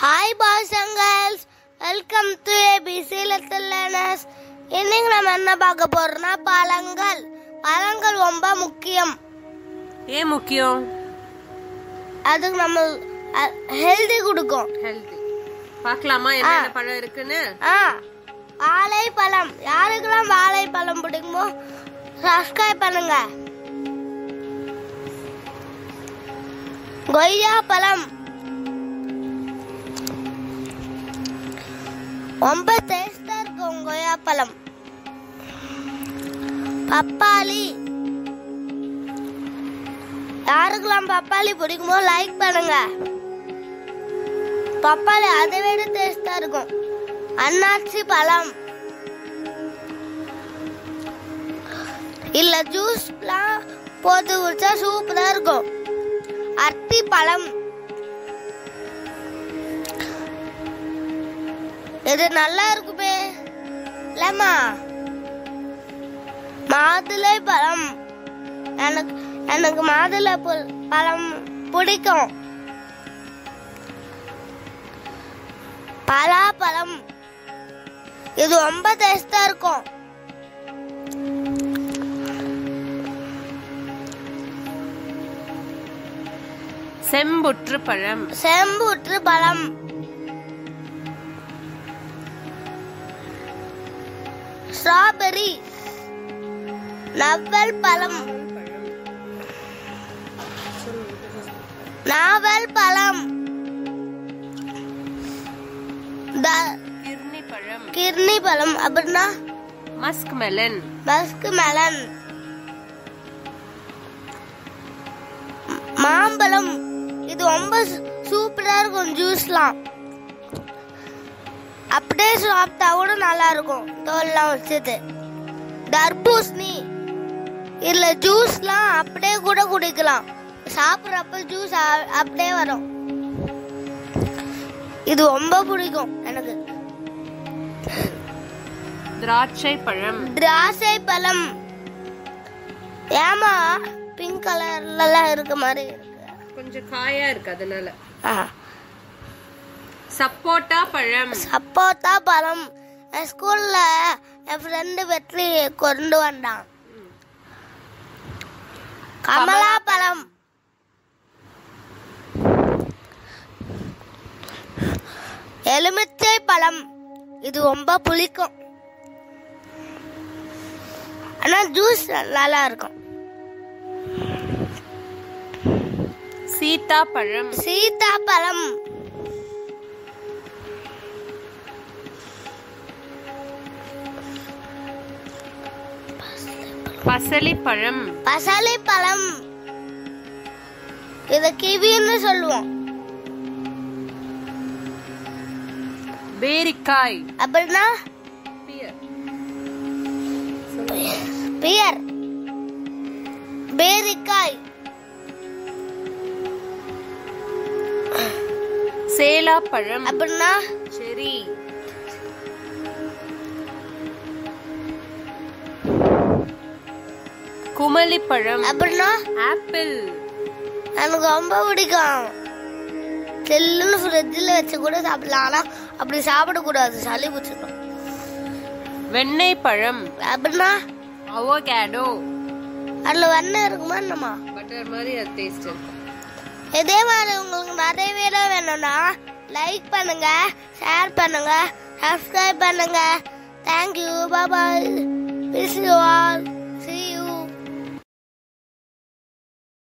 Hi boys and girls, welcome to ABC Little Learners. இன்னைக்கு நம்ம என்ன பார்க்க போறோம்னா பழங்கள். பழங்கள் ரொம்ப முக்கியம். ஏன் முக்கியம்? அதுக்கு நம்ம ஹெல்தி கொடுக்கும். ஹெல்தி. பார்க்கலாமா என்னென்ன பழம் இருக்குன்னு? வாழைப்பழம். யாருக்கெல்லாம் வாழைப்பழம் பிடிக்குமோ சப்ஸ்கிரைப் பண்ணுங்க. கொய்யாப்பழம் ரொம்ப டேஸ்டா இருக்கும். கொய்யாப்பழம். பப்பாளி. யாருக்கெல்லாம் பப்பாளி பிடிக்குமோ லைக் பண்ணுங்க. பப்பாளி அதை விட டேஸ்டா இருக்கும். அன்னாச்சி பழம் இல்ல ஜூஸ்லாம் போட்டு குடிச்சா சூப்பரா இருக்கும். அத்தி பழம். இது நல்லா இருக்குமே இல்லம்மா. மாதுளை பழம். எனக்கு மாதுளை பழம் பிடிக்கும். பலாப்பழம். இது ரொம்ப டேஸ்டா இருக்கும். செம்புற்று பழம். செம்புற்று பழம். ஸ்ட்ராபெரி. நவல் பழம். நாவல் பழம். கிர்னி பழம். கிர்னி பழம் அப்படின்னா மஸ்க் மெலன். Musk melon. மாம்பழம். இது ரொம்ப சூப்பரா இருக்கும். ஜூஸ்லாம் அப்படியே சாப்பிட்டா கூட நல்லா இருக்கும். தோல்லாம் வச்சது. தர்பூசணி. இல்ல ஜூஸ்லாம் அப்படியே கூட குடிக்கலாம். சாப்பிட்றப்ப ஜூஸ் அப்படியே வரும். இது ரொம்ப பிடிக்கும் எனக்கு. திராட்சை பழம். திராட்சை பழம். ஏமா பிங்க் கலர்ல இருக்க மாதிரி இருக்கு. கொஞ்சம் காயா இருக்கு அதனால. சப்போட்டா பழம். சப்போட்டா பழம். ஸ்கூல்ல என் ஃப்ரெண்டு வெற்றி கொண்டு வந்தான். கமலா பழம். எலுமிச்சை பழம். இது ரொம்ப புளிக்கும். ஆனா ஜூஸ் நல்லா இருக்கும். சீதா பழம். சீதா பழம். பசலி பழம். பசலி பழம். இத கிவின்னு சொல்லுவோம். பேரிக்காய். அப்படின்னா பியர். பேரிக்காய். சேலா பழம். அப்படின்னா செரி. குமலி பழம். அப்படின்னா ஆப்பிள். எனக்கு ரொம்ப பிடிக்கும். செல்லுன்னு ஃப்ரிட்ஜில் வச்சு கூட சாப்பிடலாம். ஆனா அப்படி சாப்பிடக்கூடாது, சளி பிடிச்சிடும். வெண்ணெய் பழம். அப்படின்னா அவகேடோ. அதுல வெண்ணெய் இருக்குமா என்னமா? பட்டர் மாதிரி அது டேஸ்ட் இருக்கும். இதே மாதிரி உங்களுக்கு நிறைய வீடியோ வேணும்னா லைக் பண்ணுங்க, ஷேர் பண்ணுங்க, சப்ஸ்கிரைப் பண்ணுங்க. Thank you. Bye. Miss you all.